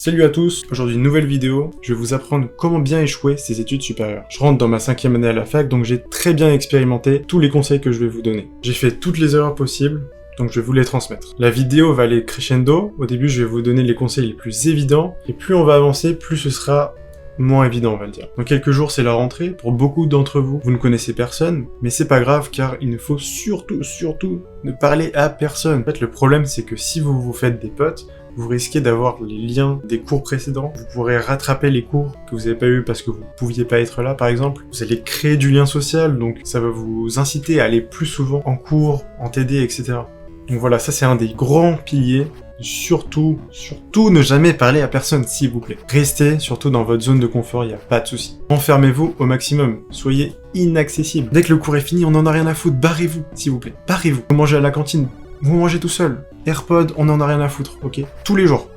Salut à tous, aujourd'hui une nouvelle vidéo, je vais vous apprendre comment bien échouer ses études supérieures. Je rentre dans ma 5e année à la fac, donc j'ai très bien expérimenté tous les conseils que je vais vous donner. J'ai fait toutes les erreurs possibles, donc je vais vous les transmettre. La vidéo va aller crescendo, au début je vais vous donner les conseils les plus évidents, et plus on va avancer, plus ce sera moins évident, on va le dire. Dans quelques jours, c'est la rentrée. Pour beaucoup d'entre vous, vous ne connaissez personne, mais c'est pas grave, car il ne faut surtout ne parler à personne. En fait, le problème, c'est que si vous vous faites des potes, vous risquez d'avoir les liens des cours précédents. Vous pourrez rattraper les cours que vous n'avez pas eu parce que vous ne pouviez pas être là, par exemple. Vous allez créer du lien social, donc ça va vous inciter à aller plus souvent en cours, en TD, etc. Donc voilà, ça c'est un des grands piliers. Surtout ne jamais parler à personne, s'il vous plaît. Restez surtout dans votre zone de confort, il n'y a pas de souci. Enfermez-vous au maximum, soyez inaccessible. Dès que le cours est fini, on n'en a rien à foutre, barrez-vous, s'il vous plaît. Barrez-vous. Vous mangez à la cantine, vous mangez tout seul. AirPod, on n'en a rien à foutre, ok? Tous les jours,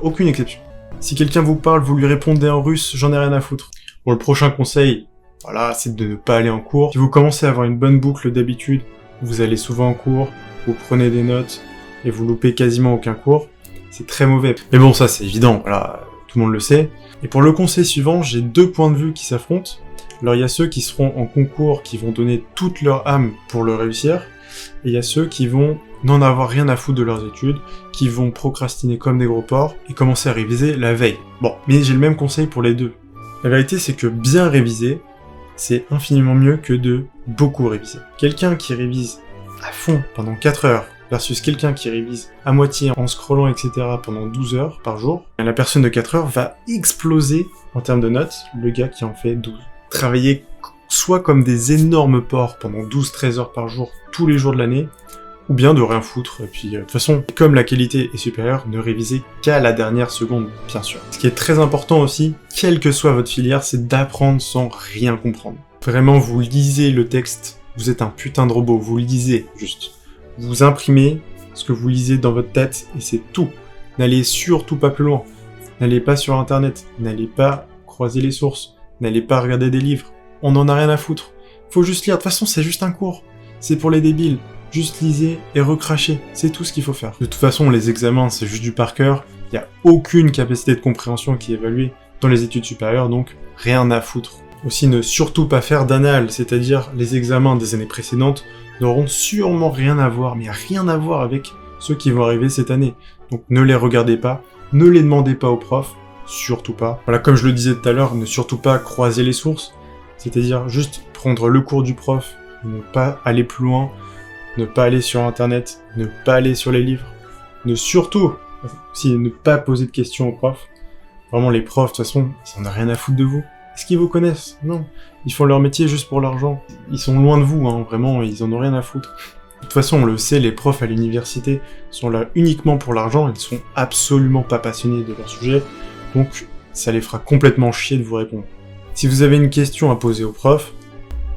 aucune exception. Si quelqu'un vous parle, vous lui répondez en russe, j'en ai rien à foutre. Bon, le prochain conseil, voilà, c'est de ne pas aller en cours. Si vous commencez à avoir une bonne boucle d'habitude, vous allez souvent en cours, vous prenez des notes, et vous loupez quasiment aucun cours, c'est très mauvais. Mais bon, ça c'est évident, voilà, tout le monde le sait. Et pour le conseil suivant, j'ai deux points de vue qui s'affrontent. Alors il y a ceux qui seront en concours, qui vont donner toute leur âme pour le réussir, et il y a ceux qui vont n'en avoir rien à foutre de leurs études, qui vont procrastiner comme des gros porcs, et commencer à réviser la veille. Bon, mais j'ai le même conseil pour les deux. La vérité c'est que bien réviser, c'est infiniment mieux que de beaucoup réviser. Quelqu'un qui révise à fond pendant 4 heures, versus quelqu'un qui révise à moitié en scrollant, etc. pendant 12 heures par jour, la personne de 4 heures va exploser en termes de notes, le gars qui en fait 12. Travailler soit comme des énormes porcs pendant 12-13 heures par jour, tous les jours de l'année, ou bien de rien foutre, et puis de toute façon, comme la qualité est supérieure, ne révisez qu'à la dernière seconde, bien sûr. Ce qui est très important aussi, quelle que soit votre filière, c'est d'apprendre sans rien comprendre. Vraiment, vous lisez le texte, vous êtes un putain de robot, vous lisez juste. Vous imprimez ce que vous lisez dans votre tête et c'est tout. N'allez surtout pas plus loin. N'allez pas sur internet. N'allez pas croiser les sources. N'allez pas regarder des livres. On n'en a rien à foutre. Faut juste lire. De toute façon, c'est juste un cours. C'est pour les débiles. Juste lisez et recrachez. C'est tout ce qu'il faut faire. De toute façon, les examens, c'est juste du par cœur. Il n'y a aucune capacité de compréhension qui est évaluée dans les études supérieures, donc rien à foutre. Aussi, ne surtout pas faire d'annales, c'est-à-dire les examens des années précédentes n'auront sûrement rien à voir, mais rien à voir avec ceux qui vont arriver cette année. Donc ne les regardez pas, ne les demandez pas aux profs, surtout pas. Voilà, comme je le disais tout à l'heure, ne surtout pas croiser les sources, c'est-à-dire juste prendre le cours du prof, ne pas aller plus loin, ne pas aller sur internet, ne pas aller sur les livres, ne pas poser de questions aux profs. Vraiment, les profs, de toute façon, ils n'en ont rien à foutre de vous. Est-ce qu'ils vous connaissent? Non. Ils font leur métier juste pour l'argent. Ils sont loin de vous, hein, vraiment, ils en ont rien à foutre. De toute façon, on le sait, les profs à l'université sont là uniquement pour l'argent, ils sont absolument pas passionnés de leur sujet, donc ça les fera complètement chier de vous répondre. Si vous avez une question à poser au prof,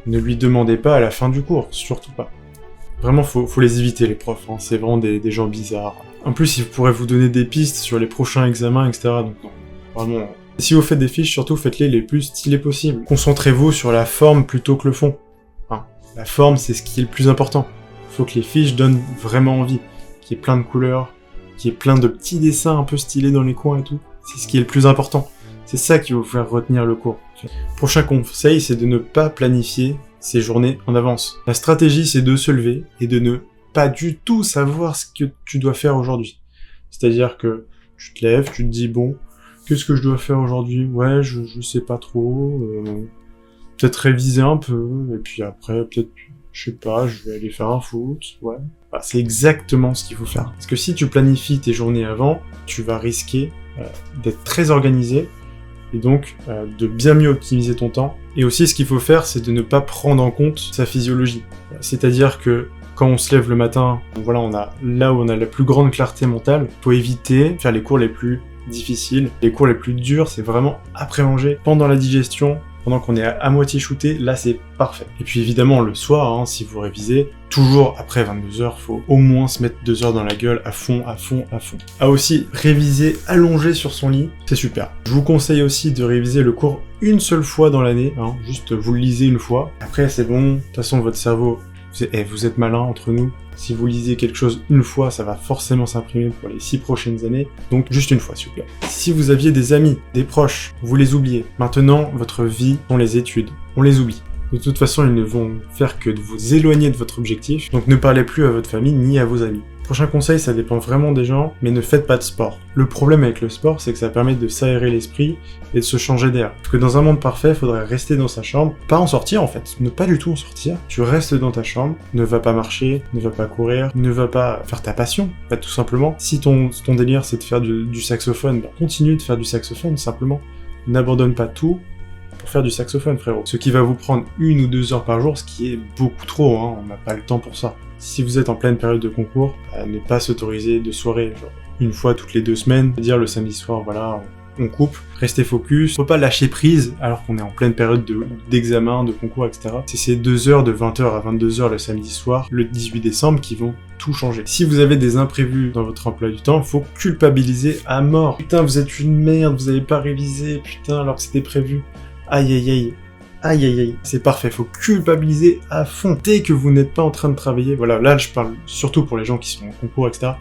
ne lui demandez pas à la fin du cours, surtout pas. Vraiment, faut les éviter, les profs, hein, c'est vraiment des gens bizarres. En plus, ils pourraient vous donner des pistes sur les prochains examens, etc., donc non, vraiment... Si vous faites des fiches, surtout faites-les les plus stylées possibles. Concentrez-vous sur la forme plutôt que le fond. Enfin, la forme, c'est ce qui est le plus important. Il faut que les fiches donnent vraiment envie. Qu'il y ait plein de couleurs, qu'il y ait plein de petits dessins un peu stylés dans les coins et tout. C'est ce qui est le plus important. C'est ça qui va vous faire retenir le cours. Prochain conseil, c'est de ne pas planifier ses journées en avance. La stratégie, c'est de se lever et de ne pas du tout savoir ce que tu dois faire aujourd'hui. C'est-à-dire que tu te lèves, tu te dis bon... Qu'est-ce que je dois faire aujourd'hui? Ouais, je sais pas trop. Peut-être réviser un peu. Et puis après, peut-être, je sais pas, je vais aller faire un foot. Ouais. Bah, c'est exactement ce qu'il faut faire. Parce que si tu planifies tes journées avant, tu vas risquer d'être très organisé. Et donc, de bien mieux optimiser ton temps. Et aussi, ce qu'il faut faire, c'est de ne pas prendre en compte sa physiologie. C'est-à-dire que quand on se lève le matin, voilà, on a là où on a la plus grande clarté mentale. Il faut éviter de faire les cours les plus difficiles. Les cours les plus durs, c'est vraiment après manger, pendant la digestion, pendant qu'on est à moitié shooté, là c'est parfait. Et puis évidemment le soir, hein, si vous révisez, toujours après 22h, faut au moins se mettre 2 heures dans la gueule à fond. Ah aussi, réviser allongé sur son lit, c'est super. Je vous conseille aussi de réviser le cours une seule fois dans l'année, hein, juste vous le lisez une fois. Après c'est bon, de toute façon votre cerveau, Vous êtes malins entre nous. Si vous lisez quelque chose une fois, ça va forcément s'imprimer pour les 6 prochaines années. Donc juste une fois, s'il vous plaît. Si vous aviez des amis, des proches, vous les oubliez. Maintenant, votre vie sont les études. On les oublie. De toute façon, ils ne vont faire que de vous éloigner de votre objectif. Donc ne parlez plus à votre famille ni à vos amis. Prochain conseil, ça dépend vraiment des gens, mais ne faites pas de sport. Le problème avec le sport, c'est que ça permet de s'aérer l'esprit et de se changer d'air. Parce que dans un monde parfait, il faudrait rester dans sa chambre, pas en sortir en fait, ne pas du tout en sortir. Tu restes dans ta chambre, ne va pas marcher, ne va pas courir, ne va pas faire ta passion, en fait, tout simplement. Si ton délire c'est de faire du saxophone, bah, continue de faire du saxophone, simplement. N'abandonne pas tout pour faire du saxophone, frérot. Ce qui va vous prendre 1 ou 2 heures par jour, ce qui est beaucoup trop, hein, on n'a pas le temps pour ça. Si vous êtes en pleine période de concours, ne pas s'autoriser de soirée, genre une fois toutes les 2 semaines, dire le samedi soir, voilà, on coupe, restez focus, faut pas lâcher prise alors qu'on est en pleine période d'examen, de concours, etc. C'est ces 2 heures de 20h à 22h le samedi soir, le 18 décembre, qui vont tout changer. Si vous avez des imprévus dans votre emploi du temps, faut culpabiliser à mort. Putain, vous êtes une merde, vous avez pas révisé, putain, alors que c'était prévu. Aïe aïe aïe. Aïe aïe aïe, c'est parfait, faut culpabiliser à fond. Dès que vous n'êtes pas en train de travailler, voilà, là je parle surtout pour les gens qui sont en concours, etc.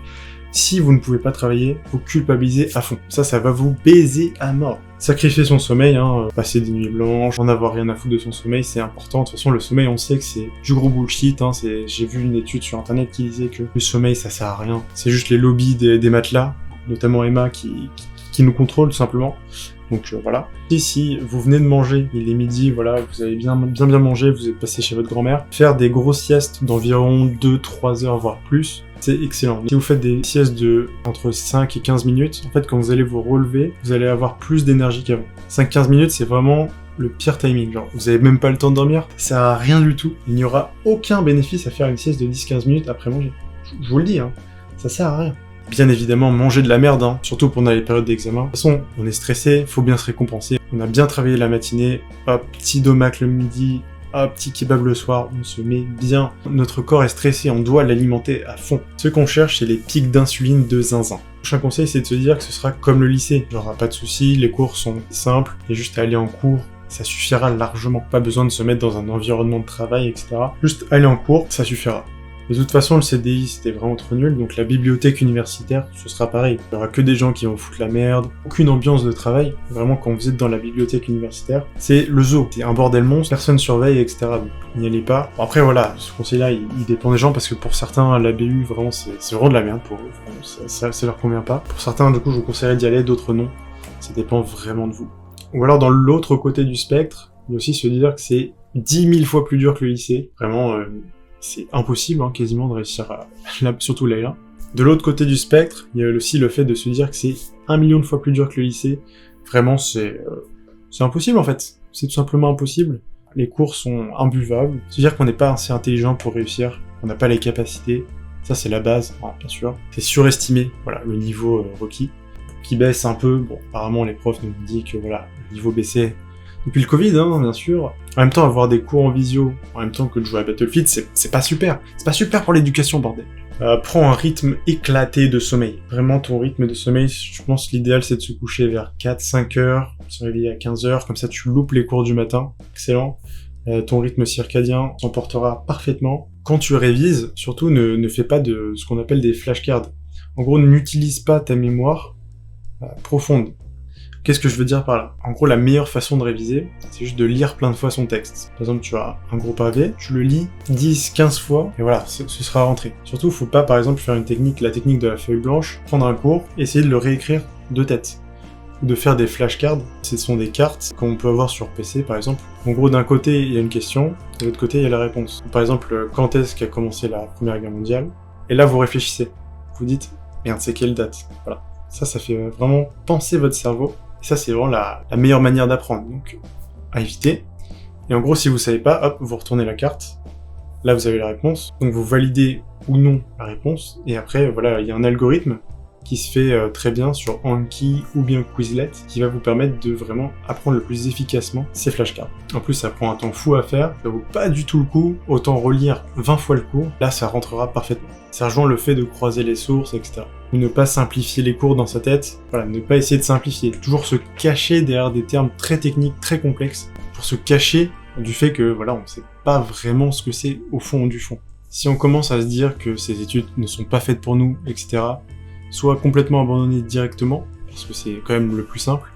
Si vous ne pouvez pas travailler, faut culpabiliser à fond. Ça va vous baiser à mort. Sacrifier son sommeil, hein, passer des nuits blanches, en avoir rien à foutre de son sommeil, c'est important. De toute façon, le sommeil, on sait que c'est du gros bullshit, hein. J'ai vu une étude sur internet qui disait que le sommeil, ça sert à rien. C'est juste les lobbies des matelas, notamment Emma, qui nous contrôlent, tout simplement. Donc voilà. Et si vous venez de manger, il est midi, voilà, vous avez bien mangé, vous êtes passé chez votre grand-mère, faire des grosses siestes d'environ 2-3 heures, voire plus, c'est excellent. Si vous faites des siestes de entre 5 et 15 minutes, en fait, quand vous allez vous relever, vous allez avoir plus d'énergie qu'avant. 5-15 minutes, c'est vraiment le pire timing. Genre, vous avez même pas le temps de dormir, ça sert à rien du tout. Il n'y aura aucun bénéfice à faire une sieste de 10-15 minutes après manger. Je vous le dis, hein, ça sert à rien. Bien évidemment, manger de la merde, hein, surtout pendant les périodes d'examen. De toute façon, on est stressé, faut bien se récompenser. On a bien travaillé la matinée, hop, petit domac le midi, hop, petit kebab le soir, on se met bien. Notre corps est stressé, on doit l'alimenter à fond. Ce qu'on cherche, c'est les pics d'insuline de zinzin. Le prochain conseil, c'est de se dire que ce sera comme le lycée. Genre, pas de soucis, les cours sont simples, il y a juste à aller en cours. Ça suffira largement. Pas besoin de se mettre dans un environnement de travail, etc. Juste aller en cours, ça suffira. De toute façon, le CDI, c'était vraiment trop nul, donc la bibliothèque universitaire, ce sera pareil. Il y aura que des gens qui vont foutre la merde, aucune ambiance de travail. Vraiment, quand vous êtes dans la bibliothèque universitaire, c'est le zoo. C'est un bordel monstre, personne surveille, etc. Donc, n'y allez pas. Bon, après, voilà, ce conseil-là, il dépend des gens, parce que pour certains, la BU, vraiment, c'est vraiment de la merde pour eux. Ça leur convient pas. Pour certains, du coup, je vous conseillerais d'y aller, d'autres non. Ça dépend vraiment de vous. Ou alors, dans l'autre côté du spectre, il y a aussi se dire que c'est 10 000 fois plus dur que le lycée. Vraiment, c'est impossible, hein, quasiment, de réussir surtout Layla. De l'autre côté du spectre, il y a aussi le fait de se dire que c'est 1 million de fois plus dur que le lycée. Vraiment, c'est impossible, en fait. C'est tout simplement impossible. Les cours sont imbuvables. C'est-à-dire qu'on n'est pas assez intelligent pour réussir. On n'a pas les capacités. Ça, c'est la base, hein, bien sûr. C'est surestimé, voilà, le niveau requis. Qui baisse un peu. Bon, apparemment, les profs nous disent que, voilà, le niveau baissait depuis le Covid, hein, bien sûr. En même temps, avoir des cours en visio, en même temps que de jouer à Battlefield, c'est pas super. C'est pas super pour l'éducation, bordel. Prends un rythme éclaté de sommeil. Vraiment, ton rythme de sommeil, je pense que l'idéal, c'est de se coucher vers 4-5 heures, se réveiller à 15 heures, comme ça tu loupes les cours du matin. Excellent. Ton rythme circadien s'emportera parfaitement. Quand tu révises, surtout, ne fais pas de ce qu'on appelle des flashcards. En gros, n'utilise pas ta mémoire profonde. Qu'est-ce que je veux dire par là? En gros, la meilleure façon de réviser, c'est juste de lire plein de fois son texte. Par exemple, tu as un gros pavé, tu le lis 10-15 fois, et voilà, ce sera rentré. Surtout, faut pas, par exemple, faire la technique de la feuille blanche, prendre un cours, essayer de le réécrire de tête. Ou de faire des flashcards, ce sont des cartes qu'on peut avoir sur PC, par exemple. En gros, d'un côté, il y a une question, de l'autre côté, il y a la réponse. Par exemple, quand est-ce qu'a commencé la Première Guerre mondiale? Et là, vous réfléchissez. Vous dites, merde, c'est quelle date? Voilà. Ça fait vraiment penser votre cerveau. Et ça, c'est vraiment la meilleure manière d'apprendre, donc à éviter. Et en gros, si vous savez pas, hop, vous retournez la carte. Là, vous avez la réponse. Donc, vous validez ou non la réponse. Et après, voilà, il y a un algorithme qui se fait très bien sur Anki ou bien Quizlet, qui va vous permettre de vraiment apprendre le plus efficacement ces flashcards. En plus, ça prend un temps fou à faire, ça vaut pas du tout le coup, autant relire 20 fois le cours, là ça rentrera parfaitement. Ça rejoint le fait de croiser les sources, etc. Ou ne pas simplifier les cours dans sa tête, voilà, ne pas essayer de simplifier, toujours se cacher derrière des termes très techniques, très complexes, pour se cacher du fait que, voilà, on sait pas vraiment ce que c'est au fond du fond. Si on commence à se dire que ces études ne sont pas faites pour nous, etc., soit complètement abandonner directement, parce que c'est quand même le plus simple,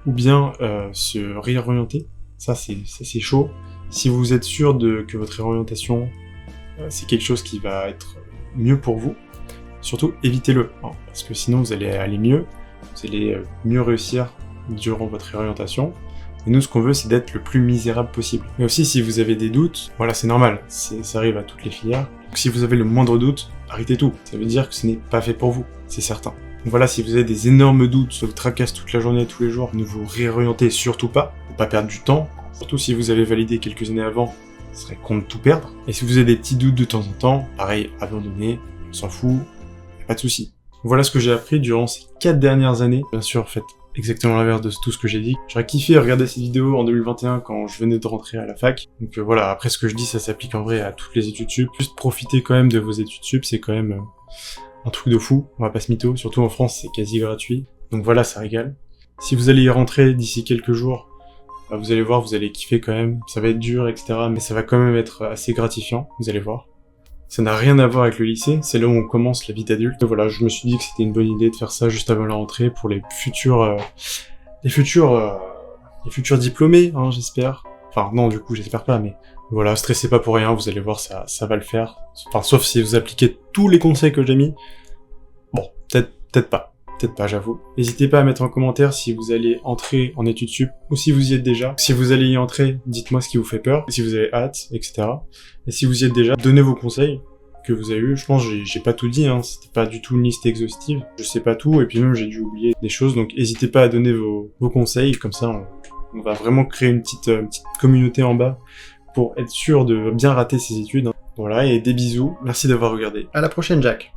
ou bien se réorienter, ça c'est chaud. Si vous êtes sûr que votre réorientation, c'est quelque chose qui va être mieux pour vous, surtout évitez-le, hein, parce que sinon vous allez aller mieux, vous allez mieux réussir durant votre réorientation. Et nous, ce qu'on veut, c'est d'être le plus misérable possible. Mais aussi, si vous avez des doutes, voilà, c'est normal, ça arrive à toutes les filières. Donc, si vous avez le moindre doute, arrêtez tout. Ça veut dire que ce n'est pas fait pour vous, c'est certain. Donc voilà, si vous avez des énormes doutes, ça vous tracasse toute la journée, tous les jours, ne vous réorientez surtout pas, pour pas perdre du temps. Surtout si vous avez validé quelques années avant, ce serait con de tout perdre. Et si vous avez des petits doutes de temps en temps, pareil, abandonnez, on s'en fout, pas de soucis. Voilà ce que j'ai appris durant ces 4 dernières années. Bien sûr, faites exactement l'inverse de tout ce que j'ai dit. J'aurais kiffé regarder cette vidéo en 2021 quand je venais de rentrer à la fac. Donc voilà, après ce que je dis, ça s'applique en vrai à toutes les études sup. Juste profitez quand même de vos études sup, c'est quand même un truc de fou. On va pas se mytho, surtout en France, c'est quasi gratuit. Donc voilà, ça régale. Si vous allez y rentrer d'ici quelques jours, bah, vous allez voir, vous allez kiffer quand même. Ça va être dur, etc. Mais ça va quand même être assez gratifiant, vous allez voir. Ça n'a rien à voir avec le lycée, c'est là où on commence la vie d'adulte. Voilà, je me suis dit que c'était une bonne idée de faire ça juste avant la rentrée pour les futurs diplômés, hein, j'espère. Enfin, non, du coup, j'espère pas, mais voilà, stressez pas pour rien, vous allez voir, ça va le faire. Enfin, sauf si vous appliquez tous les conseils que j'ai mis. Bon, peut-être pas, j'avoue. N'hésitez pas à mettre en commentaire si vous allez entrer en études sup ou si vous y êtes déjà. Si vous allez y entrer, dites-moi ce qui vous fait peur, si vous avez hâte, etc. Et si vous y êtes déjà, donnez vos conseils que vous avez eu. Je pense que j'ai pas tout dit, hein. C'était pas du tout une liste exhaustive. Je sais pas tout, et puis même j'ai dû oublier des choses, donc n'hésitez pas à donner vos conseils, comme ça on va vraiment créer une petite communauté en bas pour être sûr de bien rater ses études. Voilà, et des bisous. Merci d'avoir regardé. À la prochaine, Jack.